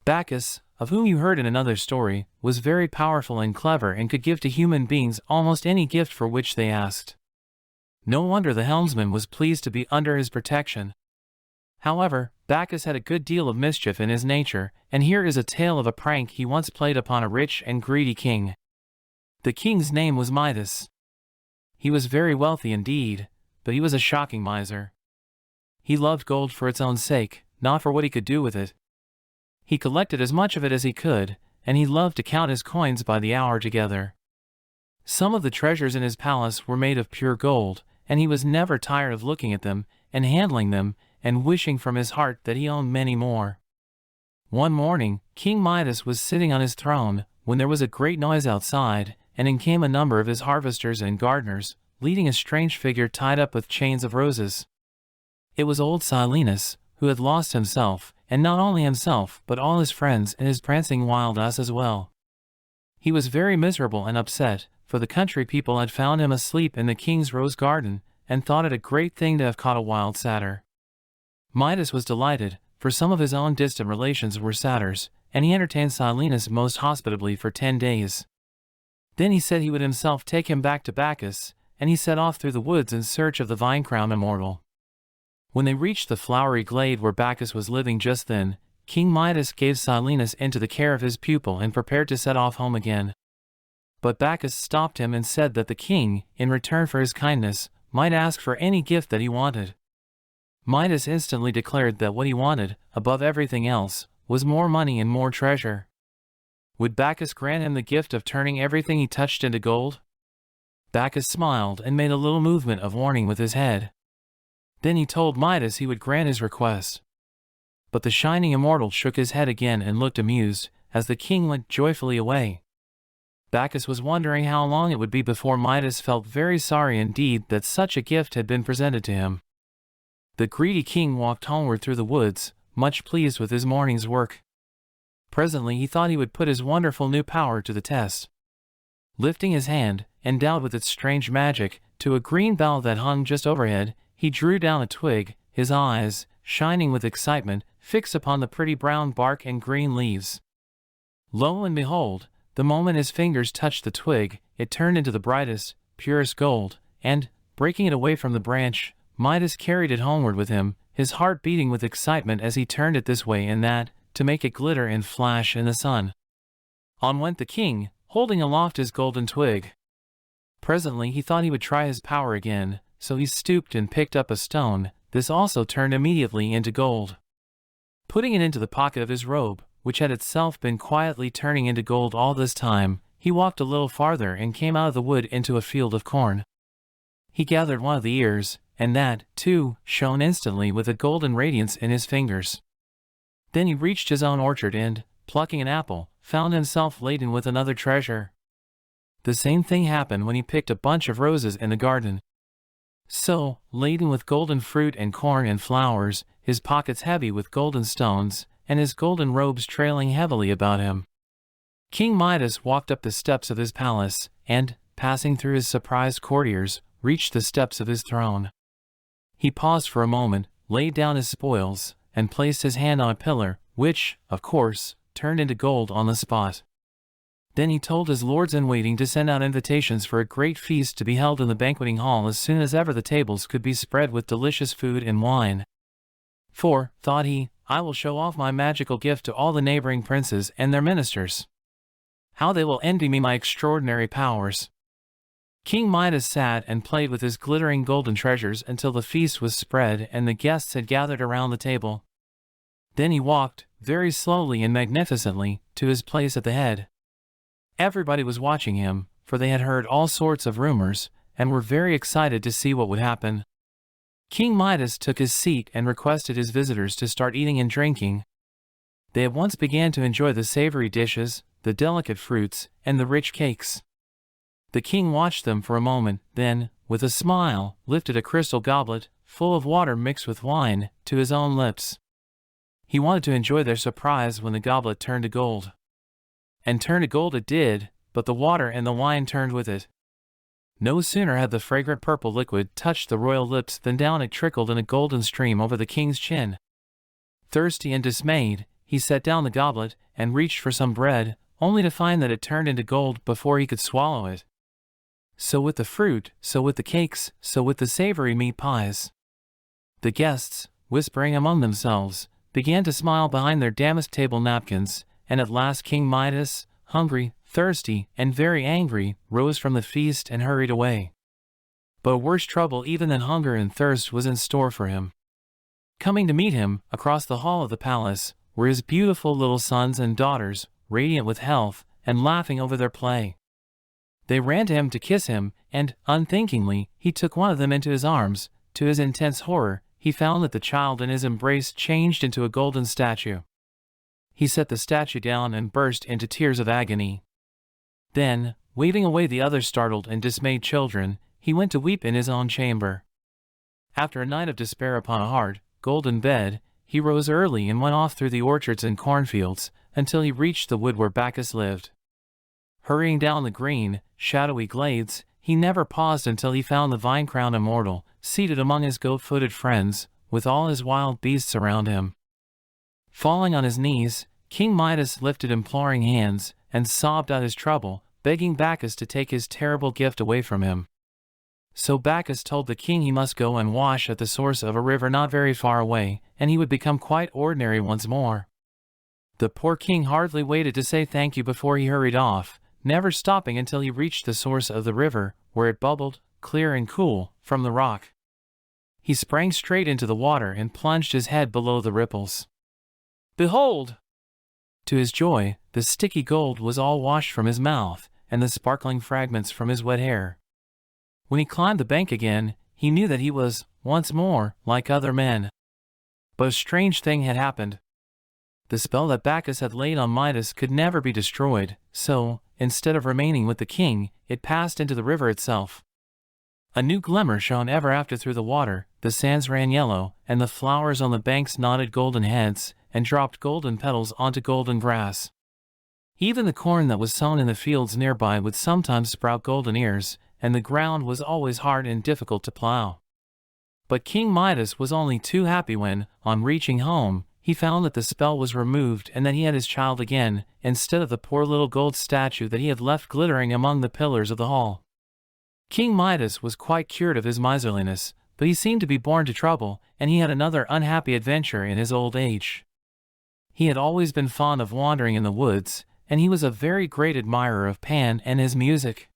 Bacchus, of whom you heard in another story, was very powerful and clever and could give to human beings almost any gift for which they asked. No wonder the helmsman was pleased to be under his protection. However, Bacchus had a good deal of mischief in his nature, and here is a tale of a prank he once played upon a rich and greedy king. The king's name was Midas. He was very wealthy indeed, but he was a shocking miser. He loved gold for its own sake, not for what he could do with it. He collected as much of it as he could, and he loved to count his coins by the hour together. Some of the treasures in his palace were made of pure gold, and he was never tired of looking at them, and handling them, and wishing from his heart that he owned many more. One morning, King Midas was sitting on his throne, when there was a great noise outside, and in came a number of his harvesters and gardeners, leading a strange figure tied up with chains of roses. It was old Silenus, who had lost himself, and not only himself but all his friends and his prancing wild ass as well. He was very miserable and upset, for the country people had found him asleep in the king's rose garden, and thought it a great thing to have caught a wild satyr. Midas was delighted, for some of his own distant relations were satyrs, and he entertained Silenus most hospitably for 10 days. Then he said he would himself take him back to Bacchus, and he set off through the woods in search of the vine-crowned immortal. When they reached the flowery glade where Bacchus was living just then, King Midas gave Silenus into the care of his pupil and prepared to set off home again. But Bacchus stopped him and said that the king, in return for his kindness, might ask for any gift that he wanted. Midas instantly declared that what he wanted, above everything else, was more money and more treasure. Would Bacchus grant him the gift of turning everything he touched into gold? Bacchus smiled and made a little movement of warning with his head. Then he told Midas he would grant his request. But the shining immortal shook his head again and looked amused, as the king went joyfully away. Bacchus was wondering how long it would be before Midas felt very sorry indeed that such a gift had been presented to him. The greedy king walked homeward through the woods, much pleased with his morning's work. Presently he thought he would put his wonderful new power to the test. Lifting his hand, endowed with its strange magic, to a green bough that hung just overhead, he drew down a twig, his eyes, shining with excitement, fixed upon the pretty brown bark and green leaves. Lo and behold, the moment his fingers touched the twig, it turned into the brightest, purest gold, and, breaking it away from the branch, Midas carried it homeward with him, his heart beating with excitement as he turned it this way and that, to make it glitter and flash in the sun. On went the king, holding aloft his golden twig. Presently he thought he would try his power again, so he stooped and picked up a stone. This also turned immediately into gold. Putting it into the pocket of his robe, which had itself been quietly turning into gold all this time, he walked a little farther and came out of the wood into a field of corn. He gathered one of the ears, and that, too, shone instantly with a golden radiance in his fingers. Then he reached his own orchard and, plucking an apple, found himself laden with another treasure. The same thing happened when he picked a bunch of roses in the garden. So, laden with golden fruit and corn and flowers, his pockets heavy with golden stones, and his golden robes trailing heavily about him, King Midas walked up the steps of his palace, and, passing through his surprised courtiers, reached the steps of his throne. He paused for a moment, laid down his spoils, and placed his hand on a pillar, which, of course, turned into gold on the spot. Then he told his lords-in-waiting to send out invitations for a great feast to be held in the banqueting hall as soon as ever the tables could be spread with delicious food and wine. For, thought he, I will show off my magical gift to all the neighboring princes and their ministers. How they will envy me my extraordinary powers. King Midas sat and played with his glittering golden treasures until the feast was spread and the guests had gathered around the table. Then he walked, very slowly and magnificently, to his place at the head. Everybody was watching him, for they had heard all sorts of rumors, and were very excited to see what would happen. King Midas took his seat and requested his visitors to start eating and drinking. They at once began to enjoy the savory dishes, the delicate fruits, and the rich cakes. The king watched them for a moment, then, with a smile, lifted a crystal goblet, full of water mixed with wine, to his own lips. He wanted to enjoy their surprise when the goblet turned to gold. And turn to gold it did, but the water and the wine turned with it. No sooner had the fragrant purple liquid touched the royal lips than down it trickled in a golden stream over the king's chin. Thirsty and dismayed, he set down the goblet and reached for some bread, only to find that it turned into gold before he could swallow it. So with the fruit, so with the cakes, so with the savory meat pies. The guests, whispering among themselves, began to smile behind their damask table napkins, and at last King Midas, hungry, thirsty, and very angry, rose from the feast and hurried away. But worse trouble even than hunger and thirst was in store for him. Coming to meet him, across the hall of the palace, were his beautiful little sons and daughters, radiant with health, and laughing over their play. They ran to him to kiss him, and, unthinkingly, he took one of them into his arms. To his intense horror, he found that the child in his embrace changed into a golden statue. He set the statue down and burst into tears of agony. Then, waving away the other startled and dismayed children, he went to weep in his own chamber. After a night of despair upon a hard, golden bed, he rose early and went off through the orchards and cornfields, until he reached the wood where Bacchus lived. Hurrying down the green, shadowy glades, he never paused until he found the vine-crowned immortal, seated among his goat-footed friends, with all his wild beasts around him. Falling on his knees, King Midas lifted imploring hands, and sobbed out his trouble, begging Bacchus to take his terrible gift away from him. So Bacchus told the king he must go and wash at the source of a river not very far away, and he would become quite ordinary once more. The poor king hardly waited to say thank you before he hurried off, never stopping until he reached the source of the river, where it bubbled, clear and cool, from the rock. He sprang straight into the water and plunged his head below the ripples. Behold! To his joy, the sticky gold was all washed from his mouth, and the sparkling fragments from his wet hair. When he climbed the bank again, he knew that he was, once more, like other men. But a strange thing had happened. The spell that Bacchus had laid on Midas could never be destroyed, so, instead of remaining with the king, it passed into the river itself. A new glimmer shone ever after through the water, the sands ran yellow, and the flowers on the banks nodded golden heads, and dropped golden petals onto golden grass. Even the corn that was sown in the fields nearby would sometimes sprout golden ears, and the ground was always hard and difficult to plow. But King Midas was only too happy when, on reaching home, he found that the spell was removed and that he had his child again, instead of the poor little gold statue that he had left glittering among the pillars of the hall. King Midas was quite cured of his miserliness, but he seemed to be born to trouble, and he had another unhappy adventure in his old age. He had always been fond of wandering in the woods, and he was a very great admirer of Pan and his music.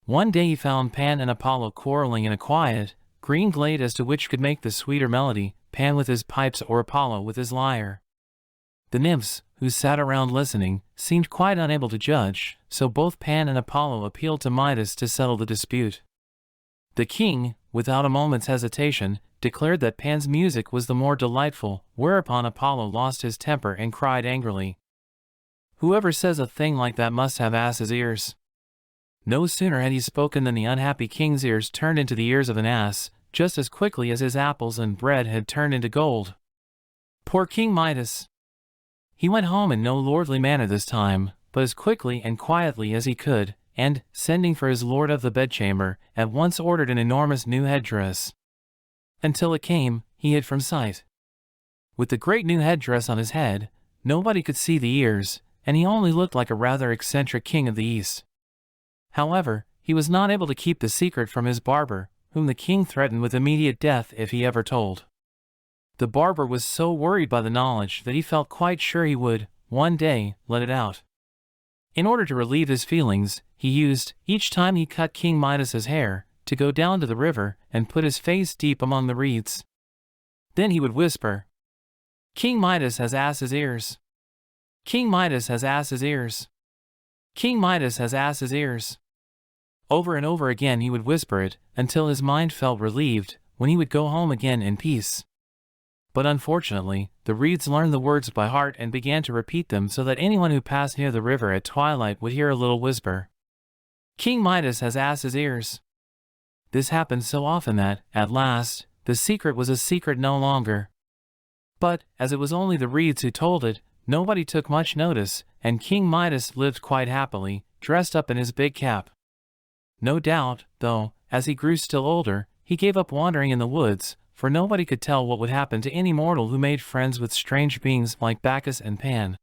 One day he found Pan and Apollo quarreling in a quiet, green glade as to which could make the sweeter melody, Pan with his pipes or Apollo with his lyre. The nymphs, who sat around listening, seemed quite unable to judge, so both Pan and Apollo appealed to Midas to settle the dispute. The king, without a moment's hesitation, declared that Pan's music was the more delightful, whereupon Apollo lost his temper and cried angrily, "Whoever says a thing like that must have ass's ears." No sooner had he spoken than the unhappy king's ears turned into the ears of an ass, just as quickly as his apples and bread had turned into gold. Poor King Midas! He went home in no lordly manner this time, but as quickly and quietly as he could, and, sending for his lord of the bedchamber, at once ordered an enormous new headdress. Until it came, he hid from sight. With the great new headdress on his head, nobody could see the ears, and he only looked like a rather eccentric king of the East. However, he was not able to keep the secret from his barber, whom the king threatened with immediate death if he ever told. The barber was so worried by the knowledge that he felt quite sure he would, one day, let it out. In order to relieve his feelings, he used, each time he cut King Midas's hair, to go down to the river and put his face deep among the reeds. Then he would whisper, "King Midas has ass's ears. King Midas has ass's ears. King Midas has ass's ears." Over and over again he would whisper it, until his mind felt relieved, when he would go home again in peace. But unfortunately, the reeds learned the words by heart and began to repeat them so that anyone who passed near the river at twilight would hear a little whisper, "King Midas has ass's ears." This happened so often that, at last, the secret was a secret no longer. But, as it was only the reeds who told it, nobody took much notice, and King Midas lived quite happily, dressed up in his big cap. No doubt, though, as he grew still older, he gave up wandering in the woods, for nobody could tell what would happen to any mortal who made friends with strange beings like Bacchus and Pan.